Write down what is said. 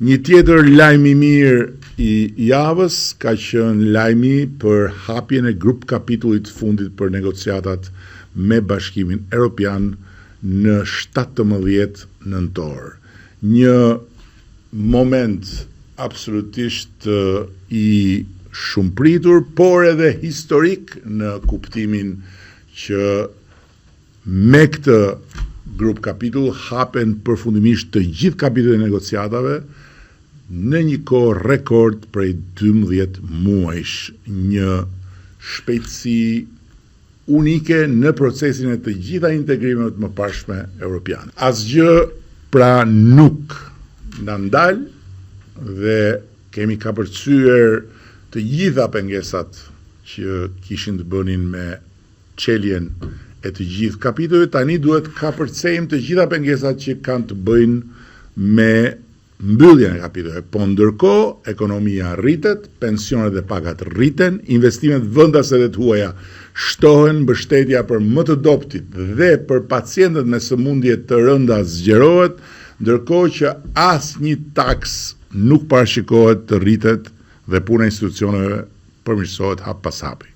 Një tjetër lajm i mirë i javës ka qenë lajmi për hapjen e grup kapitullit fundit për negociatat me Bashkimin Evropian në 17 nëntor. Një moment absolutisht i shumë pritur, por edhe historik në kuptimin që me këtë grup kapitull hapen përfundimisht të gjithë kapitullet e negociatave në një kohë rekord prej 12 muajsh, një shpejtësi unike në procesin e të gjitha integrimeve të mëparshme evropiane. Asgjë pra nuk na ndal dhe kemi kapërcyer të gjitha pengesat që kishin të bënin me çeljen e të gjithë kapitulleve. Tani duhet kapërcejmë të gjitha pengesat që kanë të bëjnë me mbylljen e kapitulleve. Po ndërkohë ekonomia rritet, pensionet dhe pagat rriten, investimet vendase dhe të huaja shtohen, mbështetja për më të dobtit dhe për pacientët me sëmundje të rënda zgjerohet, ndërkohë që asnjë taks nuk parashikohet të rritet dhe puna e institucioneve përmirësohet hap pas hapi.